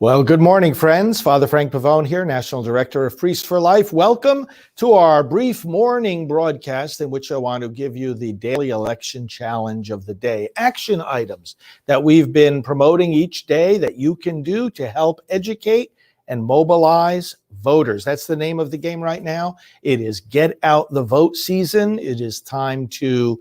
Well, good morning, friends. Father Frank Pavone here, National Director of Priests for Life. Welcome to our brief morning broadcast in which I want to give you the daily election challenge of the day. Action items that we've been promoting each day that you can do to help educate and mobilize voters. That's the name of the game right now. It is get out the vote season. It is time to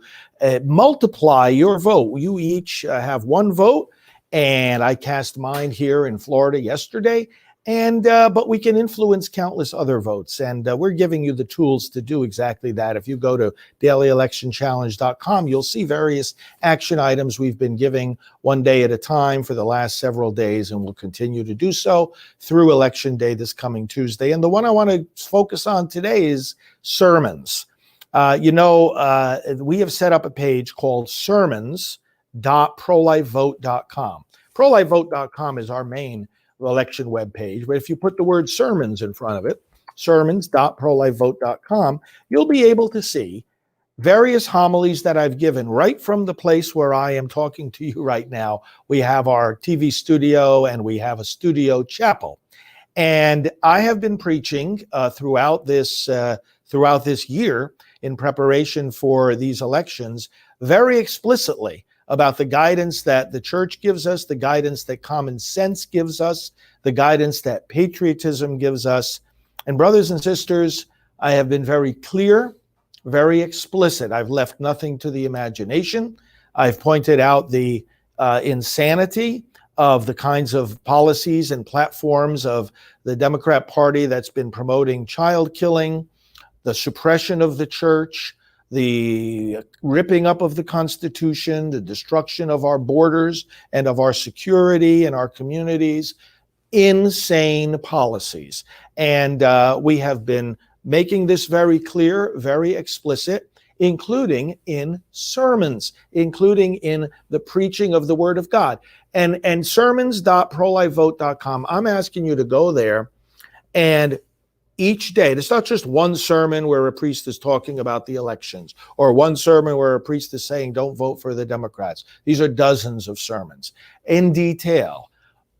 multiply your vote. You each have one vote. And I cast mine here in Florida yesterday, but we can influence countless other votes, and we're giving you the tools to do exactly that. If you go to dailyelectionchallenge.com, you'll see various action items we've been giving one day at a time for the last several days, and we'll continue to do so through Election Day this coming Tuesday. And the one I want to focus on today is sermons. We have set up a page called sermons.prolifevote.com. Prolifevote.com is our main election webpage, but if you put the word sermons in front of it, sermons.prolifevote.com, you'll be able to see various homilies that I've given right from the place where I am talking to you right now. We have our TV studio and we have a studio chapel. And I have been preaching throughout this year in preparation for these elections very explicitly about the guidance that the church gives us, the guidance that common sense gives us, the guidance that patriotism gives us. And brothers and sisters, I have been very clear, very explicit. I've left nothing to the imagination. I've pointed out the insanity of the kinds of policies and platforms of the Democrat Party that's been promoting child killing, the suppression of the church, the ripping up of the Constitution, the destruction of our borders and of our security and our communities, insane policies. And we have been making this very clear, very explicit, including in sermons, including in the preaching of the Word of God. And sermons.prolifevote.com, I'm asking you to go there and each day, it's not just one sermon where a priest is talking about the elections or one sermon where a priest is saying, don't vote for the Democrats. These are dozens of sermons in detail,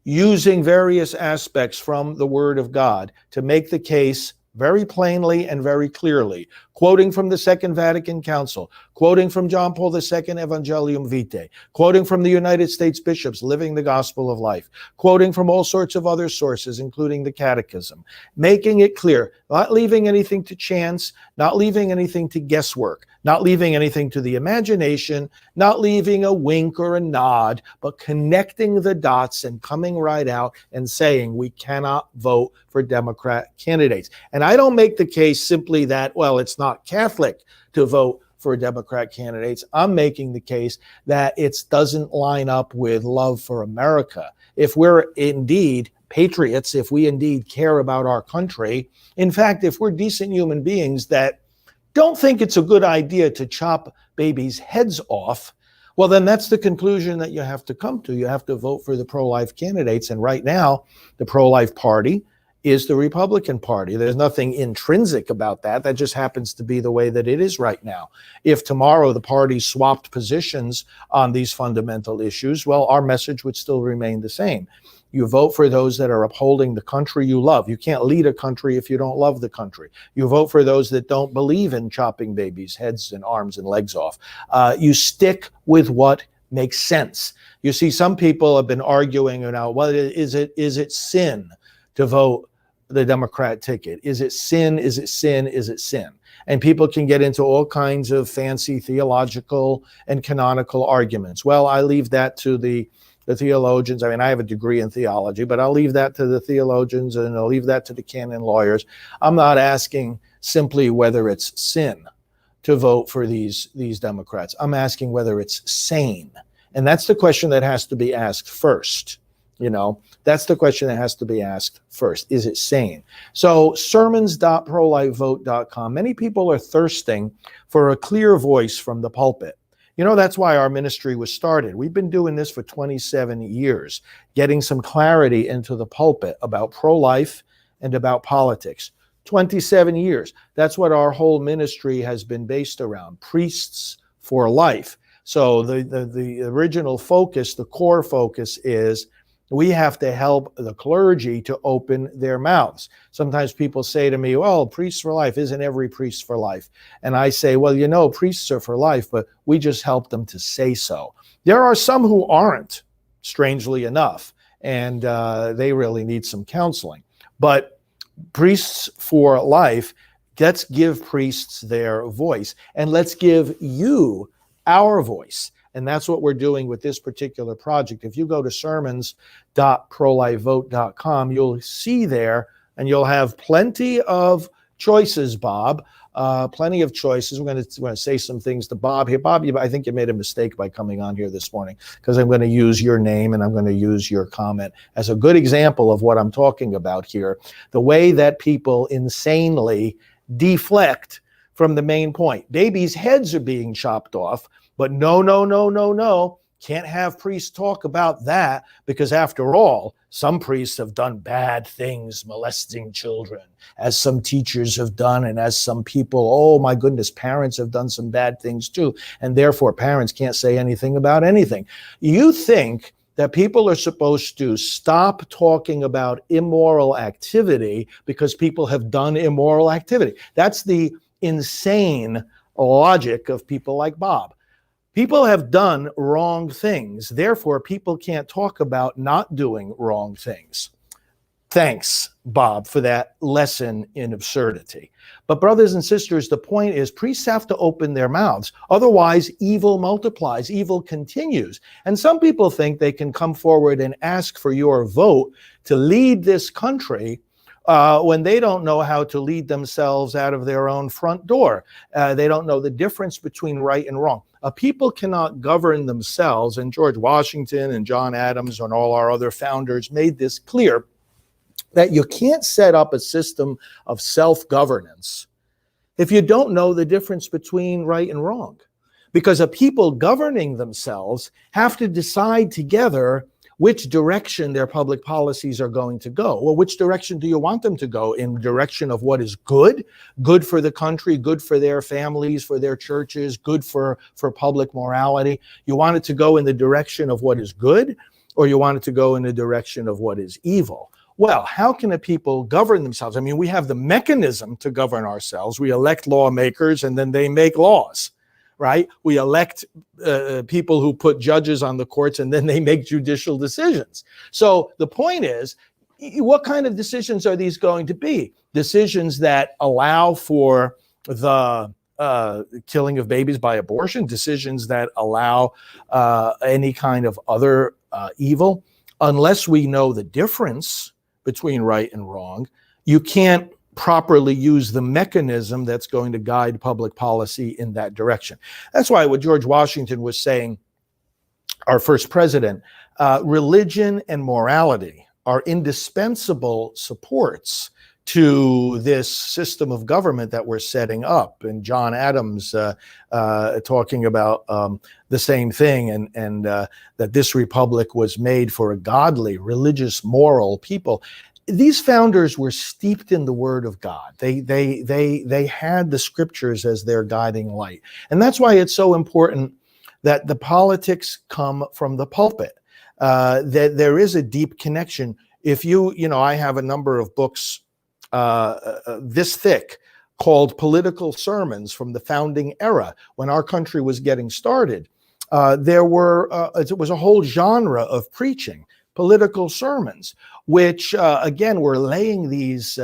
using various aspects from the Word of God to make the case very plainly and very clearly, quoting from the Second Vatican Council, quoting from John Paul II Evangelium Vitae, quoting from the United States bishops living the gospel of life, quoting from all sorts of other sources, including the Catechism, making it clear, not leaving anything to chance, not leaving anything to guesswork, not leaving anything to the imagination, not leaving a wink or a nod, but connecting the dots and coming right out and saying we cannot vote for Democrat candidates. And I don't make the case simply that, well, it's not Catholic to vote for Democrat candidates. I'm making the case that it doesn't line up with love for America. If we're indeed patriots, if we indeed care about our country, in fact, if we're decent human beings that don't think it's a good idea to chop babies' heads off, well, then that's the conclusion that you have to come to. You have to vote for the pro-life candidates. And right now, the pro-life party is the Republican Party. There's nothing intrinsic about that. That just happens to be the way that it is right now. If tomorrow the party swapped positions on these fundamental issues, well, our message would still remain the same. You vote for those that are upholding the country you love. You can't lead a country if you don't love the country. You vote for those that don't believe in chopping babies' heads and arms and legs off. You stick with what makes sense. You see, some people have been arguing, well, is it sin to vote the Democrat ticket? Is it sin? Is it sin? Is it sin? And people can get into all kinds of fancy theological and canonical arguments. Well, I leave that to the theologians. I mean, I have a degree in theology, but I'll leave that to the theologians and I'll leave that to the canon lawyers. I'm not asking simply whether it's sin to vote for these Democrats. I'm asking whether it's sane. And that's the question that has to be asked first. That's the question that has to be asked first. Is it sane? So sermons.prolifevote.com. Many people are thirsting for a clear voice from the pulpit. That's why our ministry was started. We've been doing this for 27 years, getting some clarity into the pulpit about pro-life and about politics. 27 years. That's what our whole ministry has been based around. Priests for life. So the original focus, the core focus is we have to help the clergy to open their mouths. Sometimes people say to me, well, priests for life, isn't every priest for life? And I say, well, you know, priests are for life, but we just help them to say so. There are some who aren't, strangely enough, and they really need some counseling. But priests for life, let's give priests their voice, and let's give you our voice. And that's what we're doing with this particular project. If you go to sermons.prolifevote.com, you'll see there, and you'll have plenty of choices, Bob. Plenty of choices. We're going to say some things to Bob here. Bob, I think you made a mistake by coming on here this morning, because I'm going to use your name and I'm going to use your comment as a good example of what I'm talking about here. The way that people insanely deflect from the main point. Babies' heads are being chopped off, but no. Can't have priests talk about that, because after all, some priests have done bad things, molesting children, as some teachers have done, and as some people, oh my goodness, parents have done some bad things too, and therefore parents can't say anything about anything. You think that people are supposed to stop talking about immoral activity because people have done immoral activity. That's the insane logic of people like Bob. People have done wrong things. Therefore, people can't talk about not doing wrong things. Thanks, Bob, for that lesson in absurdity. But brothers and sisters, the point is priests have to open their mouths. Otherwise, evil multiplies, evil continues. And some people think they can come forward and ask for your vote to lead this country when they don't know how to lead themselves out of their own front door. They don't know the difference between right and wrong. A people cannot govern themselves, and George Washington and John Adams and all our other founders made this clear, that you can't set up a system of self-governance if you don't know the difference between right and wrong. Because a people governing themselves have to decide together which direction their public policies are going to go. Well, which direction do you want them to go? In the direction of what is good for the country, good for their families, for their churches, good for public morality? You want it to go in the direction of what is good, or you want it to go in the direction of what is evil? Well, how can a people govern themselves? I mean, we have the mechanism to govern ourselves. We elect lawmakers and then they make laws. Right? We elect people who put judges on the courts, and then they make judicial decisions. So the point is, what kind of decisions are these going to be? Decisions that allow for the killing of babies by abortion, decisions that allow any kind of other evil. Unless we know the difference between right and wrong, you can't properly use the mechanism that's going to guide public policy in that direction. That's why what George Washington was saying, our first president, religion and morality are indispensable supports to this system of government that we're setting up. And John Adams talking about the same thing, and that this republic was made for a godly, religious, moral people. These founders were steeped in the Word of God. They had the Scriptures as their guiding light. And that's why it's so important that the politics come from the pulpit. That there is a deep connection. If I have a number of books this thick called Political Sermons from the founding era, when our country was getting started. It was a whole genre of preaching, political sermons, which again were laying these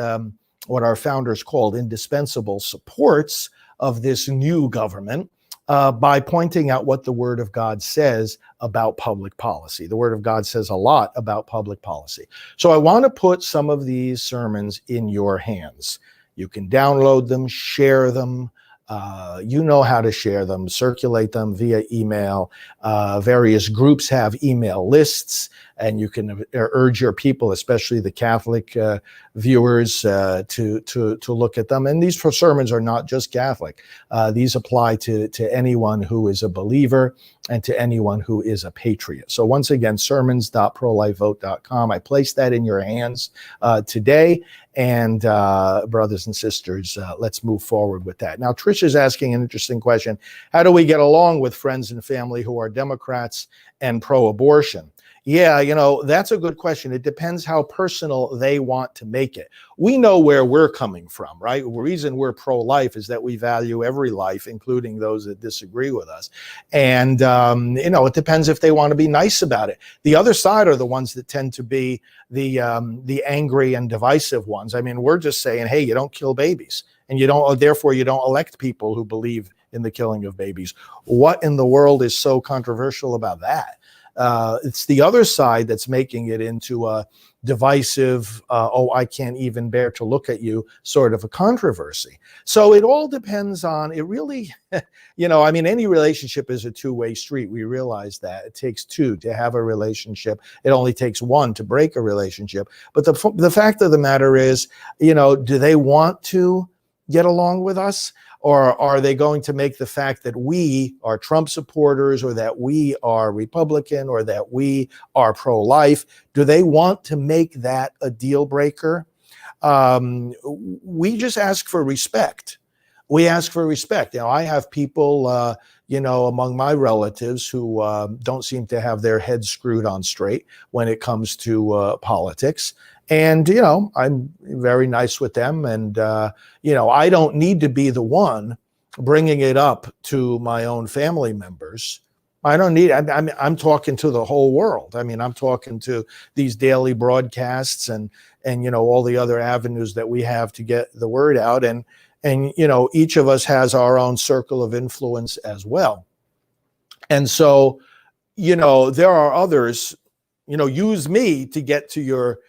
what our founders called indispensable supports of this new government by pointing out what the Word of God says about public policy. The Word of God says a lot about public policy. So I want to put some of these sermons in your hands. You can download them, share them. You know how to share them, circulate them via email. Various groups have email lists, and you can urge your people, especially the Catholic viewers, to look at them. And these sermons are not just Catholic. These apply to anyone who is a believer and to anyone who is a patriot. So once again, sermons.prolifevote.com. I place that in your hands today. And brothers and sisters, let's move forward with that. Now, Trish is asking an interesting question. How do we get along with friends and family who are Democrats and pro-abortion? Yeah, that's a good question. It depends how personal they want to make it. We know where we're coming from, right? The reason we're pro-life is that we value every life, including those that disagree with us. And, it depends if they want to be nice about it. The other side are the ones that tend to be the angry and divisive ones. I mean, we're just saying, hey, you don't kill babies, and therefore you don't elect people who believe in the killing of babies. What in the world is so controversial about that? It's the other side that's making it into a divisive, I can't even bear to look at you sort of a controversy. So it all depends on, it really, any relationship is a two-way street. We realize that it takes two to have a relationship. It only takes one to break a relationship. But the fact of the matter is, do they want to get along with us? Or are they going to make the fact that we are Trump supporters, or that we are Republican, or that we are pro-life? Do they want to make that a deal breaker? We just ask for respect. We ask for respect. I have people, among my relatives who don't seem to have their heads screwed on straight when it comes to politics. And, I'm very nice with them. And, I don't need to be the one bringing it up to my own family members. I don't need, I'm talking to the whole world. I mean, I'm talking to these daily broadcasts and, all the other avenues that we have to get the word out. And, each of us has our own circle of influence as well. And so, there are others, use me to get to your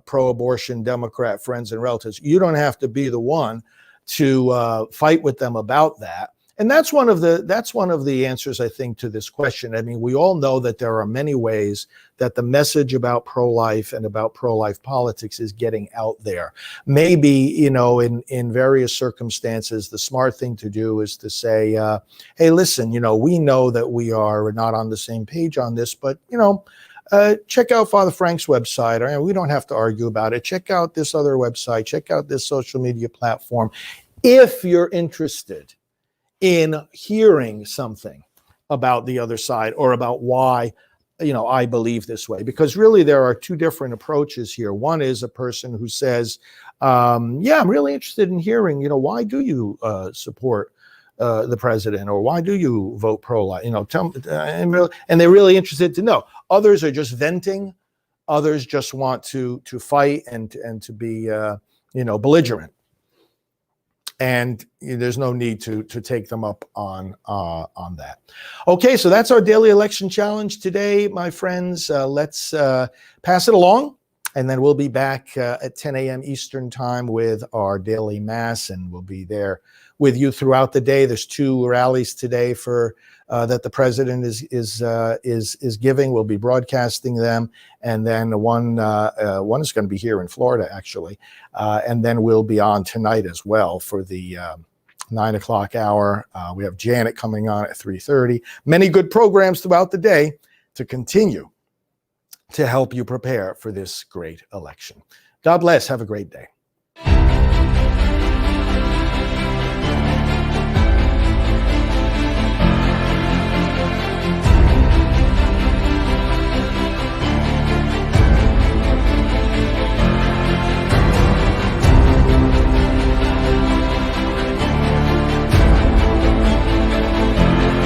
pro-abortion Democrat friends and relatives. You don't have to be the one to fight with them about that. And that's one of the answers, I think, to this question. I mean, we all know that there are many ways that the message about pro-life and about pro-life politics is getting out there. Maybe, in various circumstances, the smart thing to do is to say, hey, listen, we know that we are not on the same page on this, but, check out Father Frank's website. We don't have to argue about it. Check out this other website. Check out this social media platform. If you're interested in hearing something about the other side, or about why, I believe this way, because really there are two different approaches here. One is a person who says, yeah, I'm really interested in hearing, why do you support the president, or why do you vote pro-life? Tell me, and they're really interested to know. Others are just venting. Others just want to fight and to be belligerent. And there's no need to take them up on that. Okay, so that's our daily election challenge today, my friends. Let's pass it along, and then we'll be back at 10 a.m. Eastern time with our daily mass, and we'll be there with you throughout the day. There's 2 rallies today for that the president is giving. We'll be broadcasting them, and then one is going to be here in Florida, actually, and then we'll be on tonight as well for the 9 o'clock hour. We have Janet coming on at 3:30. Many good programs throughout the day to continue to help you prepare for this great election. God bless. Have a great day.